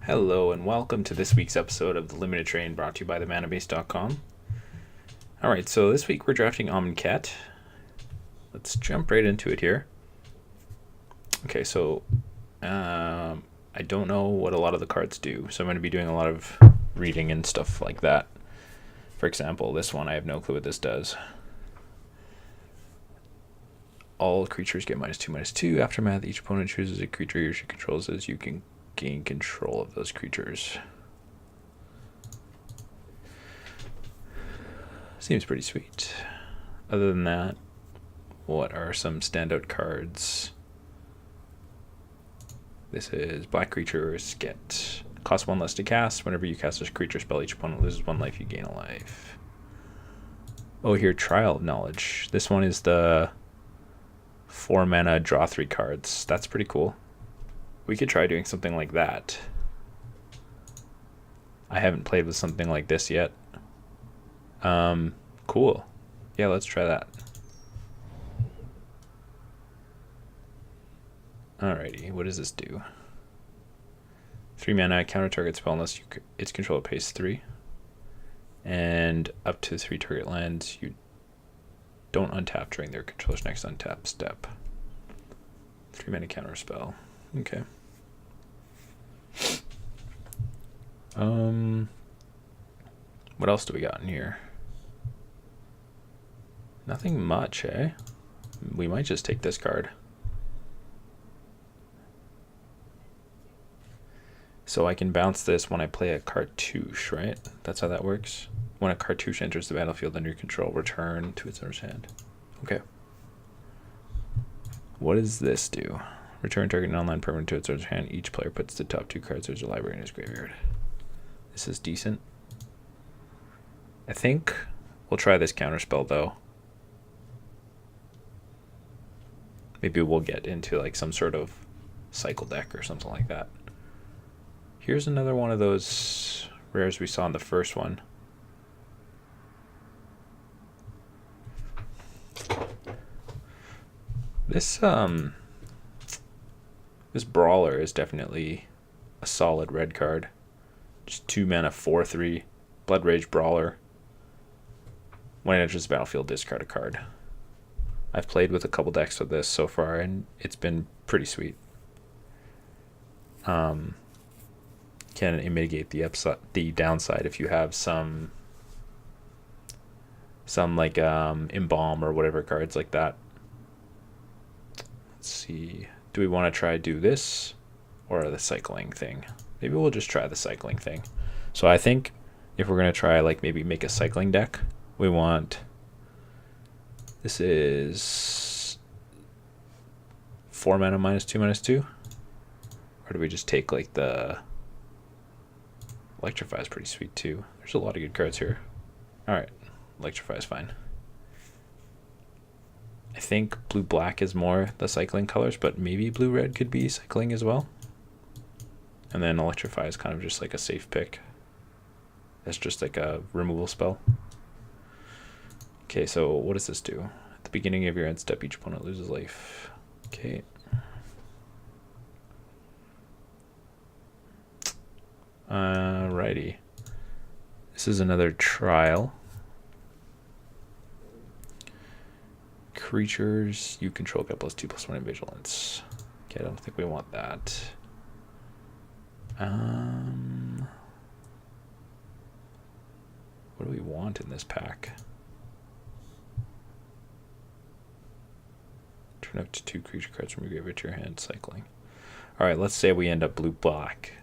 Hello and welcome to this week's episode of the Limited Train brought to you by themanabase.com. Alright, so this week we're drafting Amonkhet. Let's jump right into it here. Okay, so I don't know what a lot of the cards do, so I'm going to be doing a lot of reading and stuff like that. For example, this one, I have no clue what this does. All creatures get -2/-2. Aftermath, each opponent chooses a creature he or she controls as you can gain control of those creatures. Seems pretty sweet. Other than that, what are some standout cards? This is black creatures get cost 1 less to cast. Whenever you cast this creature spell, each opponent loses 1 life, you gain a life. Oh, here, Trial of Knowledge. This one is the 4 mana draw 3 cards. That's pretty cool. We could try doing something like that. I haven't played with something like this yet. Cool. Yeah, let's try that. Alrighty, what does this do? 3 mana, counter target spell unless its controller pays 3. And up to 3 target lands, you don't untap during their controller's next untap step. 3 mana counter spell. Okay. What else do we got in here? Nothing much, eh? We might just take this card. So I can bounce this when I play a cartouche, right? That's how that works. When a cartouche enters the battlefield under your control, return to its owner's hand. Okay. What does this do? Return target non-land permanent to its owner's hand. Each player puts the top 2 cards of their library in his graveyard. This is decent. I think we'll try this counterspell though. Maybe we'll get into like some sort of cycle deck or something like that. Here's another one of those rares we saw in the first one. This Brawler is definitely a solid red card. Just 2 mana, 4/3, Blood Rage Brawler. When it enters the battlefield, discard a card. I've played with a couple decks of this so far, and it's been pretty sweet. Can mitigate the downside if you have some like Embalm or whatever cards like that. Let's see. Do we want to do this or the cycling thing? Maybe we'll just try the cycling thing. So I think if we're going to try like maybe make a cycling deck, we want, this is 4 mana -2/-2. Or do we just take like the Electrify is pretty sweet too. There's a lot of good cards here. Alright, Electrify is fine. I think blue-black is more the cycling colors, but maybe blue-red could be cycling as well. And then Electrify is kind of just like a safe pick. That's just like a removal spell. Okay, so what does this do? At the beginning of your end step, each opponent loses life. Okay. Alrighty. This is another trial. Creatures you control get +2/+1 in vigilance. Okay, I don't think we want that. What do we want in this pack? Turn up to 2 creature cards from your graveyard to your hand, cycling. Alright, let's say we end up blue-black.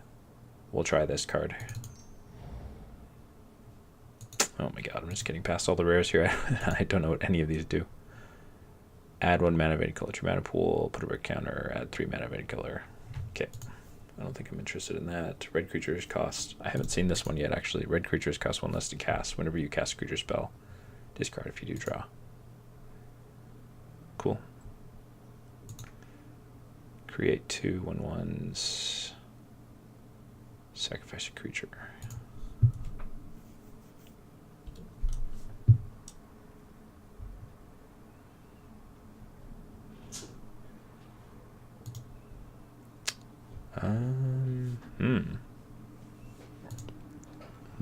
We'll try this card. Oh my god, I'm just getting past all the rares here. I don't know what any of these do. Add 1 mana of any color to your mana pool, put a red counter, add 3 mana of any color. Okay. I don't think I'm interested in that. Red creatures cost, I haven't seen this one yet actually. Red creatures cost 1 less to cast. Whenever you cast a creature spell, discard if you do draw. Cool. Create 2 1/1s. Sacrifice a creature.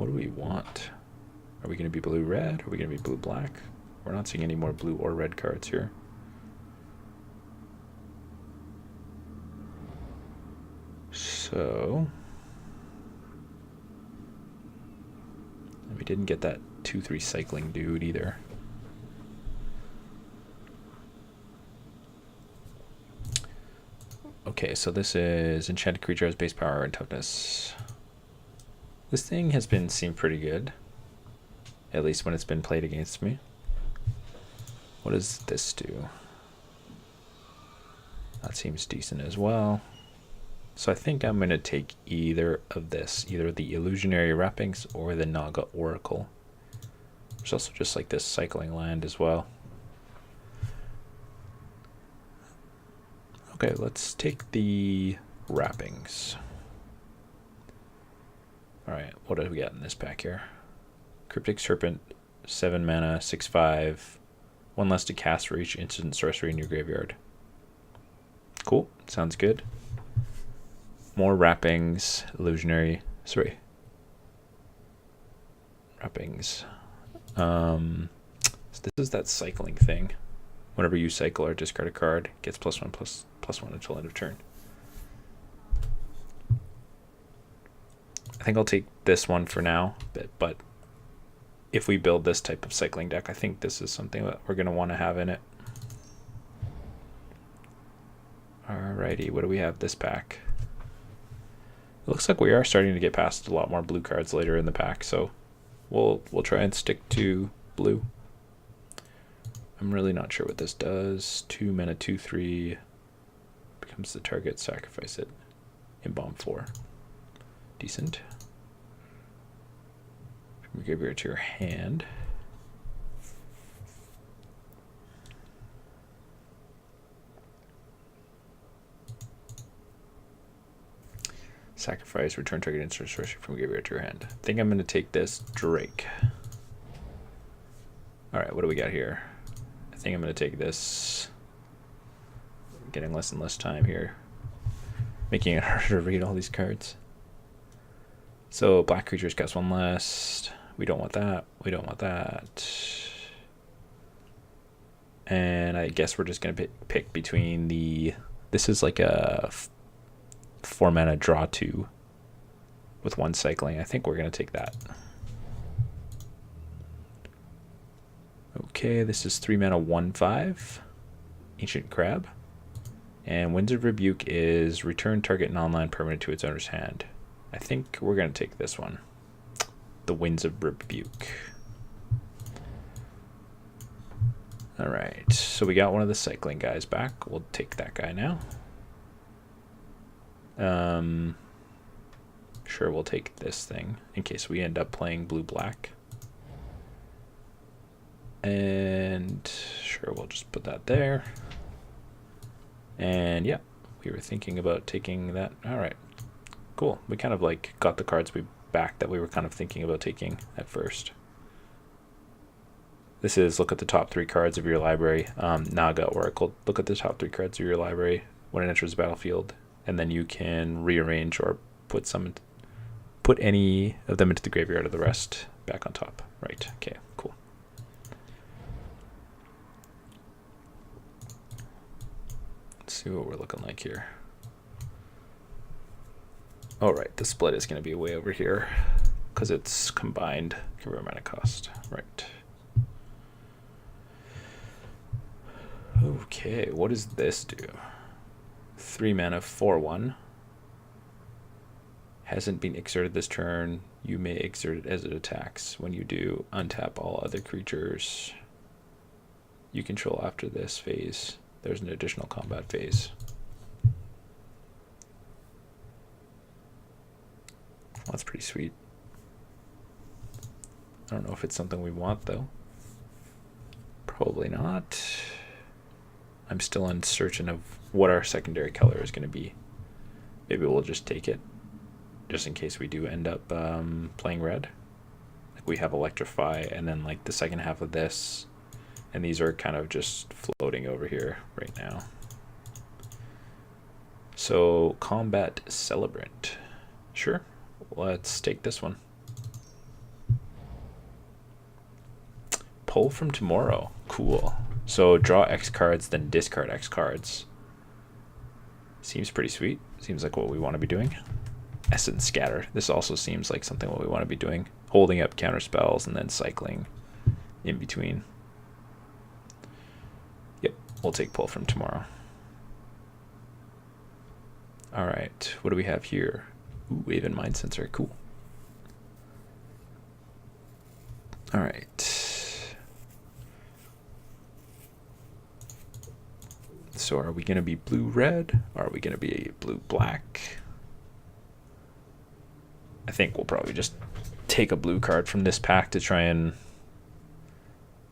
What do we want? Are we going to be blue-red? Are we going to be blue-black? We're not seeing any more blue or red cards here. So, and we didn't get that 2/3 cycling dude either. Okay, so this is enchanted creature has base power and toughness. This thing has seemed pretty good, at least when it's been played against me. What does this do? That seems decent as well. So I think I'm going to take either of this, either the Illusionary Wrappings or the Naga Oracle. There's also just like this cycling land as well. Okay, let's take the Wrappings. Alright, what do we got in this pack here? Cryptic Serpent, 7 mana, 6/5, 1 less to cast for each instant sorcery in your graveyard. Cool, sounds good. More Wrappings, Illusionary, Wrappings. So this is that cycling thing. Whenever you cycle or discard a card, it gets +1/+1 until end of turn. I think I'll take this one for now, but if we build this type of cycling deck, I think this is something that we're going to want to have in it. Alrighty, what do we have this pack? It looks like we are starting to get past a lot more blue cards later in the pack, so we'll try and stick to blue. I'm really not sure what this does. 2 mana, 2/3 becomes the target. Sacrifice it. Embalm 4. Decent. From your graveyard to your hand. Sacrifice, return target instant sorcery from graveyard to your hand. I think I'm going to take this Drake. Alright, what do we got here? I think I'm going to take this. I'm getting less and less time here. Making it harder to read all these cards. So, black creatures cast 1 less. We don't want that. We don't want that. And I guess we're just going to pick between the... This is like a 4 mana draw 2 with 1 cycling. I think we're going to take that. Okay, this is 3 mana 1/5. Ancient Crab. And Winds of Rebuke is return target non-land permanent to its owner's hand. I think we're going to take this one. The Winds of Rebuke. Alright, so we got one of the cycling guys back. We'll take that guy now. Sure, we'll take this thing in case we end up playing blue-black. And sure, we'll just put that there. And yeah, we were thinking about taking that. Alright, cool. We kind of like got the cards back that we were kind of thinking about taking at first. This is look at the top 3 cards of your library. Naga Oracle, look at the top 3 cards of your library when it enters the battlefield, and then you can rearrange or put any of them into the graveyard or the rest back on top. Right, okay, cool. Let's see what we're looking like here. All right, the split is going to be way over here because it's combined career mana cost. Right. Okay, what does this do? 3 mana 4/1. Hasn't been exerted this turn. You may exert it as it attacks. When you do, untap all other creatures you control after this phase. There's an additional combat phase. That's pretty sweet. I don't know if it's something we want, though. Probably not. I'm still uncertain of what our secondary color is going to be. Maybe we'll just take it, just in case we do end up playing red. Like we have Electrify, and then like the second half of this, and these are kind of just floating over here right now. So, Combat Celebrant. Sure, let's take this one. pull from tomorrow. Cool. So draw X cards, then discard X cards. Seems pretty sweet. Seems like what we want to be doing. Essence Scatter. This also seems like something what we want to be doing. Holding up counter spells and then cycling in between. Yep, we'll take pull from tomorrow. Alright, what do we have here? Ooh, Wave and Mind Sensor. Cool. Alright. So are we going to be blue-red? Or are we going to be blue-black? I think we'll probably just take a blue card from this pack to try and...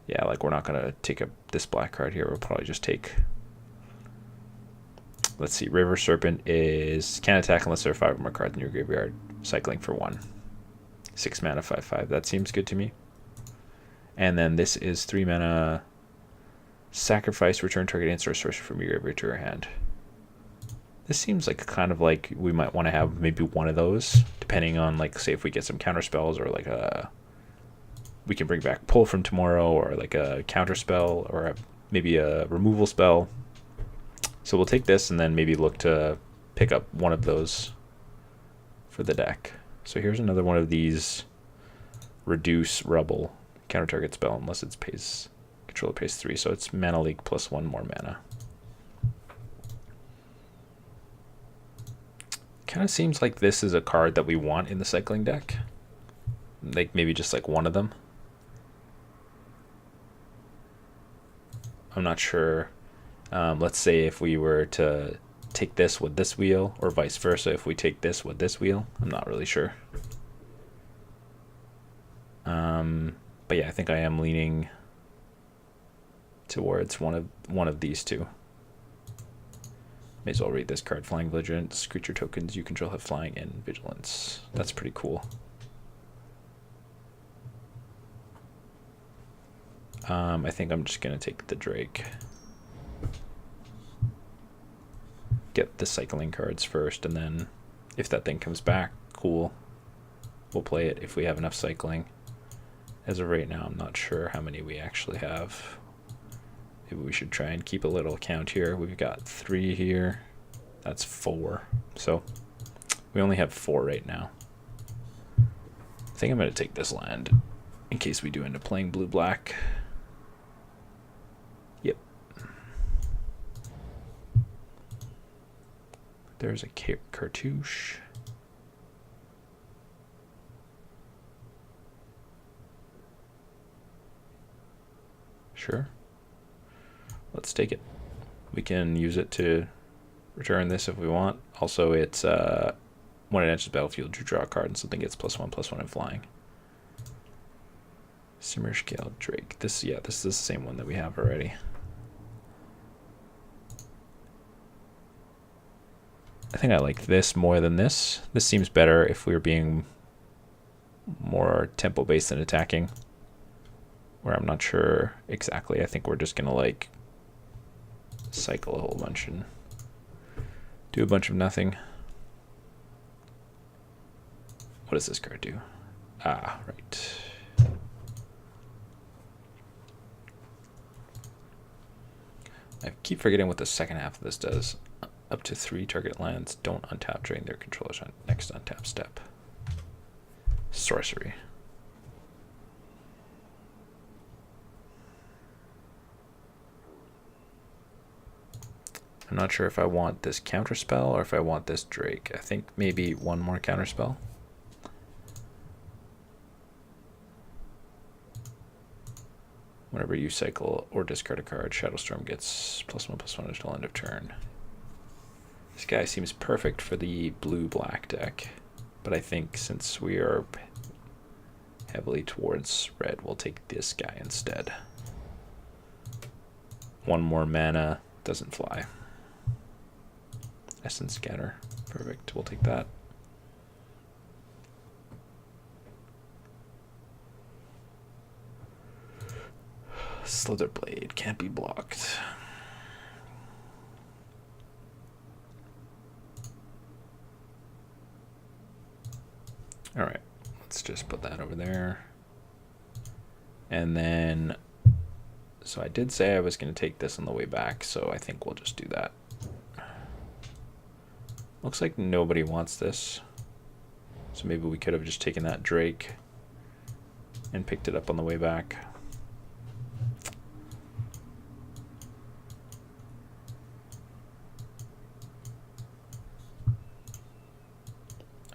Yeah, like we're not going to take this black card here. We'll probably just take... Let's see, River Serpent is... Can't attack unless there are 5 or more cards in your graveyard. Cycling for 1. 6 mana, 5/5. That seems good to me. And then this is 3 mana... Sacrifice, return target answer or sorcery from your graveyard to your hand. This seems like kind of like we might want to have maybe one of those, depending on, like, say if we get some counter spells, or like we can bring back pull from tomorrow, or like a counter spell, or maybe a removal spell. So we'll take this and then maybe look to pick up one of those for the deck. So here's another one of these reduce rubble counter target spell unless it's pays controller pays 3, so it's mana leak plus 1 more mana. Kind of seems like this is a card that we want in the cycling deck. Like maybe just like one of them. I'm not sure. Let's say if we were to take this with this wheel, or vice versa, if we take this with this wheel. I'm not really sure. But yeah, I think I am leaning towards one of these two. May as well read this card. Flying Vigilance. Creature tokens you control have flying and vigilance. That's pretty cool. I think I'm just going to take the Drake. Get the cycling cards first, and then if that thing comes back, cool. We'll play it if we have enough cycling. As of right now, I'm not sure how many we actually have. Maybe we should try and keep a little count here. We've got 3 here. That's 4. So we only have 4 right now. I think I'm going to take this land in case we do end up playing blue-black. Yep. There's a cartouche. Sure. Let's take it. We can use it to return this if we want. Also, it's when it enters the battlefield, you draw a card and something gets +1/+1 in flying. Simmer Scale Drake. This is the same one that we have already. I think I like this more than this. This seems better if we were being more tempo based than attacking. Where I'm not sure exactly. I think we're just gonna like cycle a whole bunch and do a bunch of nothing. What does this card do? Ah, right. I keep forgetting what the second half of this does. Up to 3 target lands don't untap during their controller's next untap step. Sorcery. I'm not sure if I want this counterspell or if I want this Drake. I think maybe one more counterspell. Whenever you cycle or discard a card, Shadowstorm gets +1/+1 until end of turn. This guy seems perfect for the blue-black deck, but I think since we are heavily towards red, we'll take this guy instead. 1 more mana, doesn't fly. Essence Scatter, perfect, we'll take that. Slitherblade can't be blocked. Alright, let's just put that over there. And then So I did say I was going to take this on the way back, so I think we'll just do that. Looks like nobody wants this. So maybe we could have just taken that Drake and picked it up on the way back.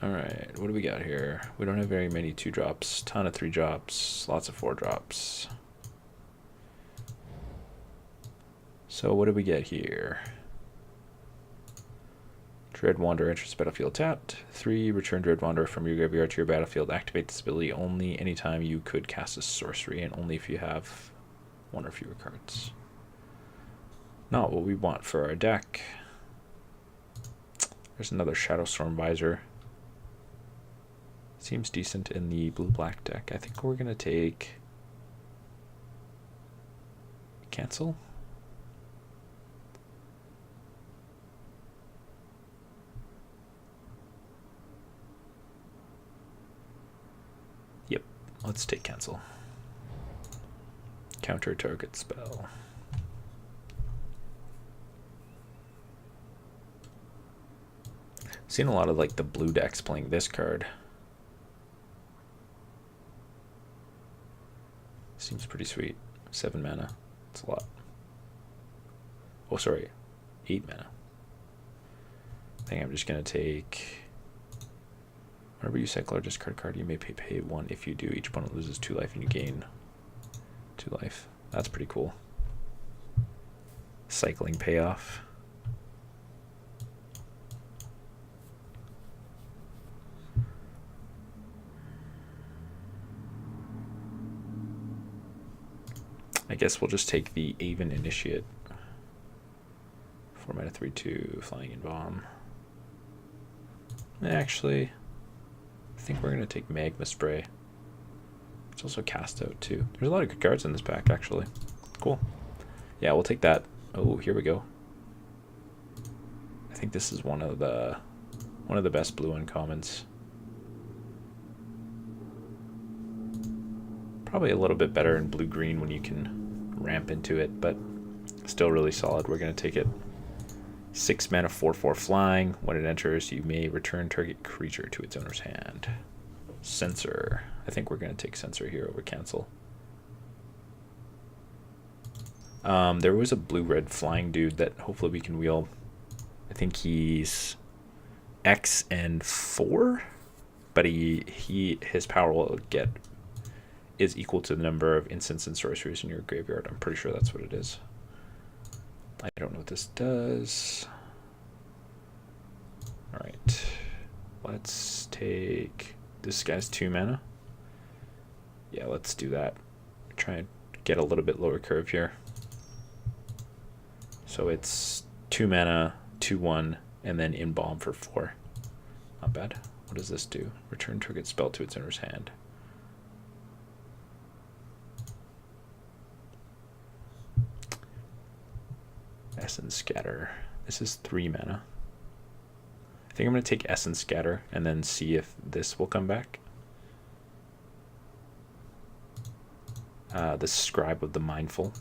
Alright, what do we got here? We don't have very many 2-drops, ton of 3-drops, lots of 4-drops. So what do we get here? Dread Wanderer enters the battlefield tapped. 3, return Dread Wanderer from your graveyard to your battlefield. Activate this ability only anytime you could cast a sorcery and only if you have 1 or fewer cards. Not what we want for our deck. There's another Shadowstorm Visor. Seems decent in the blue-black deck. I think we're going to take... Cancel? Yep, let's take cancel. Counter target spell. Seen a lot of like the blue decks playing this card. Seems pretty sweet. 7 mana. It's a lot. Oh, sorry. 8 mana. I think I'm just going to take... Whenever you cycle or discard a card, you may pay 1. If you do, each opponent loses 2 life and you gain 2 life. That's pretty cool. Cycling payoff. I guess we'll just take the Aven Initiate. 4 mana 3/2, flying in bomb. Actually, I think we're going to take Magma Spray. It's also cast out too. There's a lot of good cards in this pack, actually. Cool. Yeah, we'll take that. Oh, here we go. I think this is one of the best blue uncommons. Probably a little bit better in blue-green when you can ramp into it, but still really solid. We're going to take it. 6 mana 4/4 flying. When it enters, you may return target creature to its owner's hand. Censor. I think we're going to take Censor here over cancel. There was a blue-red flying dude that hopefully we can wheel. I think he's X and 4, but his power will get is equal to the number of instants and sorceries in your graveyard. I'm pretty sure that's what it is. I don't know what this does. Alright. Let's take... This guy's 2 mana. Yeah, let's do that. Try and get a little bit lower curve here. So it's 2 mana, 2/1, and then in bomb for 4. Not bad. What does this do? Return target spell to its owner's hand. Essence Scatter. This is 3 mana. I think I'm going to take Essence Scatter and then see if this will come back. The Scribe of the Mindful.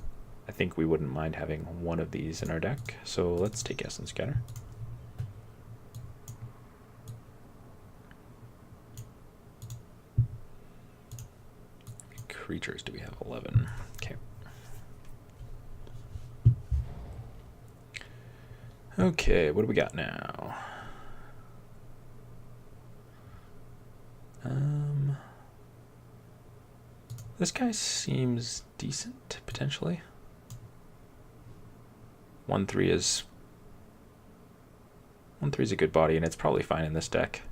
I think we wouldn't mind having one of these in our deck. So let's take Essence Scatter. Creatures, do we have 11? Okay. Okay, what do we got now? This guy seems decent, potentially. 1/3 is... 1/3 is a good body, and it's probably fine in this deck.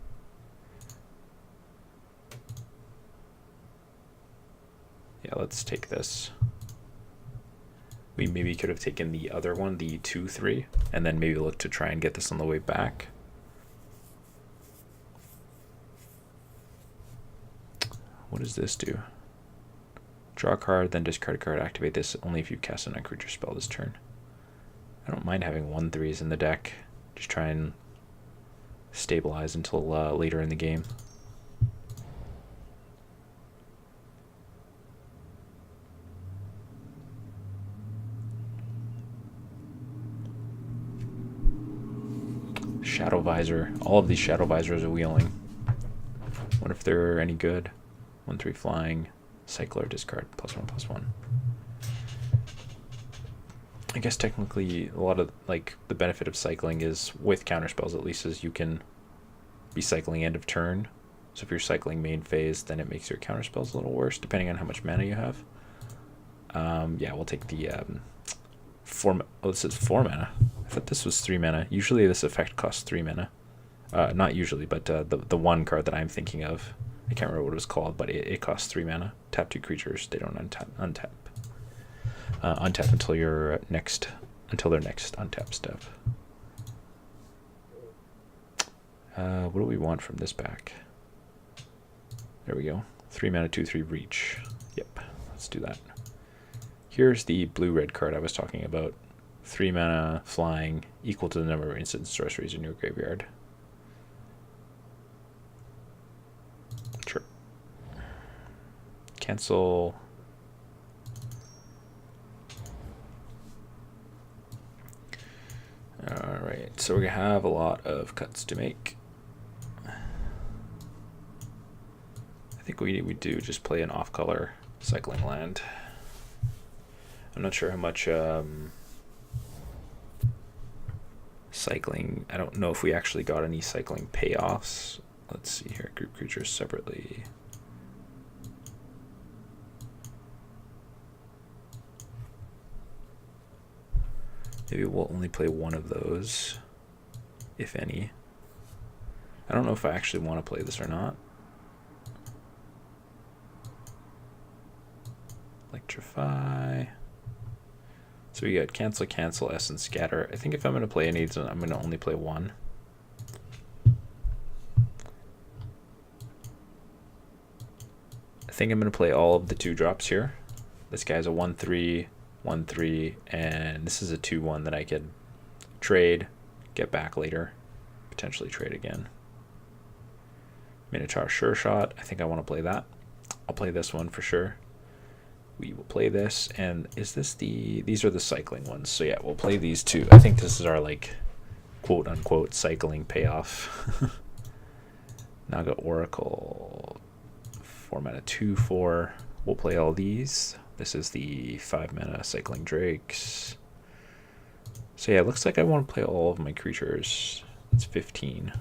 Yeah, let's take this. We maybe could have taken the other one, the 2/3, and then maybe look to try and get this on the way back. What does this do? Draw a card, then discard a card. Activate this only if you cast a non-creature spell this turn. I don't mind having 1/3s in the deck. Just try and stabilize until later in the game. Shadow Visor. All of these Shadow Visors are wheeling. What if they're any good? 1/3 flying. Cycler discard. +1/+1. I guess technically a lot of like the benefit of cycling is with counterspells at least is you can be cycling end of turn. So if you're cycling main phase, then it makes your counterspells a little worse depending on how much mana you have. Yeah, we'll take the this is 4 mana. I thought this was 3 mana. Usually this effect costs 3 mana. Not usually, but the one card that I'm thinking of, I can't remember what it was called, but it costs 3 mana. Tap 2 creatures. They don't untap. Untap until their next untap step. What do we want from this back? There we go. 3 mana, 2/3 reach. Yep, let's do that. Here's the blue-red card I was talking about. 3 mana, flying, equal to the number of instant sorceries in your graveyard. Sure. Cancel. Alright, so we have a lot of cuts to make. I think we do just play an off-color cycling land. I'm not sure how much cycling. I don't know if we actually got any cycling payoffs. Let's see here. Group creatures separately. Maybe we'll only play one of those, if any. I don't know if I actually want to play this or not. Electrify. So we got cancel, cancel, essence, scatter. I think if I'm going to play any of these, I'm going to only play one. I think I'm going to play all of the 2-drops here. This guy's a 1/3, 1/3, and this is a 2/1 that I could trade, get back later, potentially trade again. Minotaur Sure Shot. I think I want to play that. I'll play this one for sure. We will play this, and is this these are the cycling ones, so yeah, we'll play these two. I think this is our like quote unquote cycling payoff. Naga Oracle, 4 mana, 2/4. We'll play all these. This is the 5 mana cycling drakes. So yeah, it looks like I want to play all of my creatures. It's 15.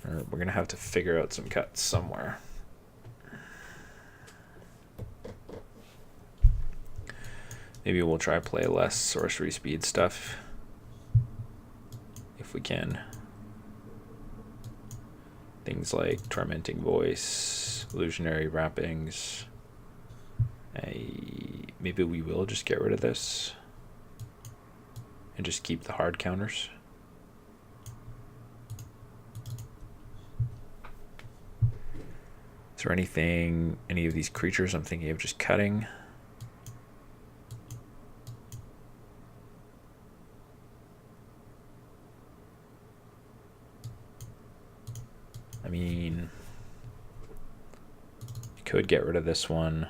We're gonna have to figure out some cuts somewhere. Maybe we'll try play less sorcery speed stuff if we can. Things like Tormenting Voice, Illusionary Wrappings. Maybe we will just get rid of this and just keep the hard counters. Is there any of these creatures I'm thinking of just cutting? I mean, you could get rid of this one.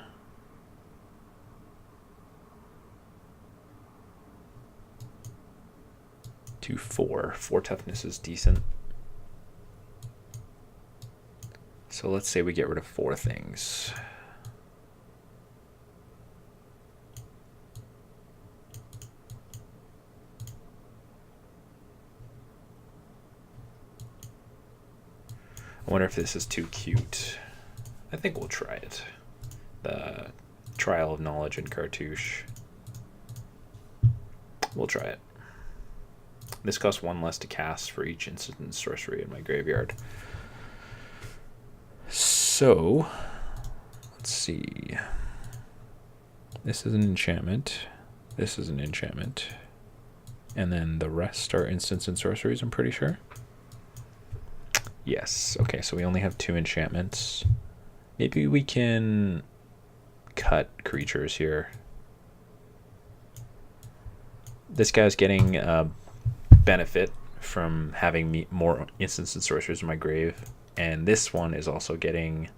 To 4 toughness is decent. So let's say we get rid of 4 things. I wonder if this is too cute. I think we'll try it. The Trial of Knowledge in Cartouche. We'll try it. This costs 1 less to cast for each instant sorcery in my graveyard. So, let's see. This is an enchantment. This is an enchantment. And then the rest are instants and sorceries, I'm pretty sure. Yes. Okay, so we only have 2 enchantments. Maybe we can cut creatures here. This guy's getting benefit from having more instants and sorceries in my grave, and this one is also getting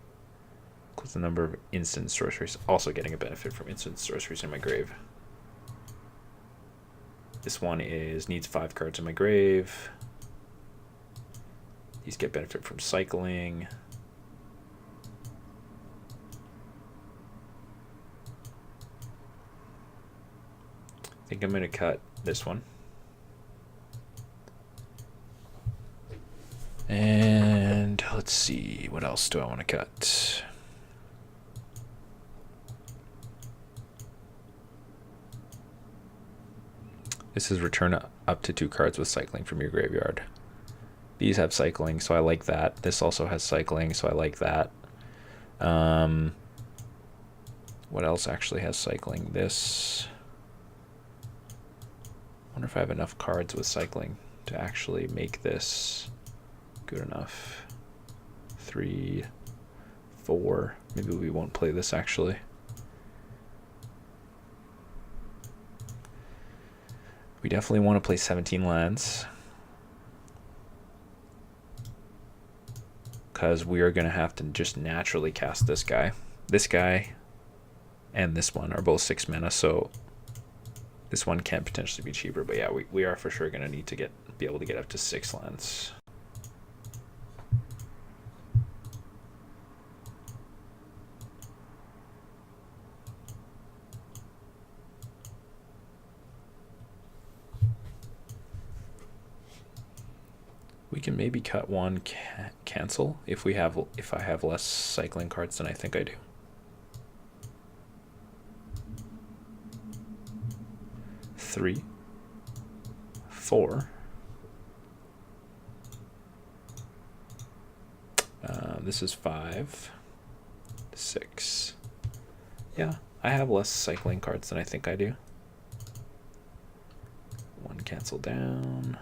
equals the number of instant sorceries, also getting a benefit from instant sorceries in my grave. This one needs 5 cards in my grave. These get benefit from cycling. I think I'm going to cut this one. And let's see, what else do I want to cut? This is return up to 2 cards with cycling from your graveyard. These have cycling, so I like that. This also has cycling, so I like that. What else actually has cycling? This. I wonder if I have enough cards with cycling to actually make this good enough. 3, 4. Maybe we won't play this actually. We definitely want to play 17 lands, because we are going to have to just naturally cast this guy. This guy and this one are both 6 mana, so this one can potentially be cheaper. But yeah, we are for sure going to need to be able to get up to 6 lands. We can maybe cut one, cancel if I have less cycling cards than I think I do. Three, 4. This is 5, 6. Yeah, I have less cycling cards than I think I do. One cancel down.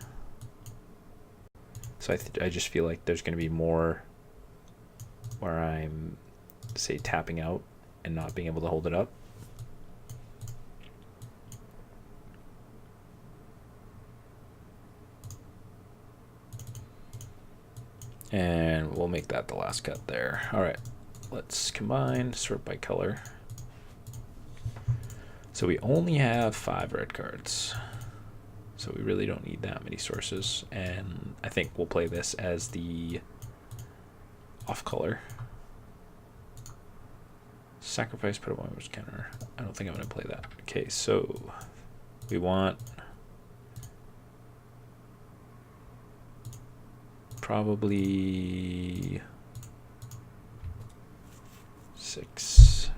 So I just feel like there's going to be more where I'm, say, tapping out and not being able to hold it up. And we'll make that the last cut there. All right, let's combine, sort by color. So we only have 5 red cards. So we really don't need that many sources, and I think we'll play this as the off color. Sacrifice, put a one counter. I don't think I'm going to play that. Okay, so we want probably 6.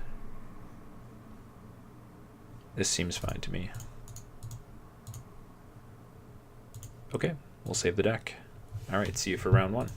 This seems fine to me. Okay, we'll save the deck. All right, see you for round 1.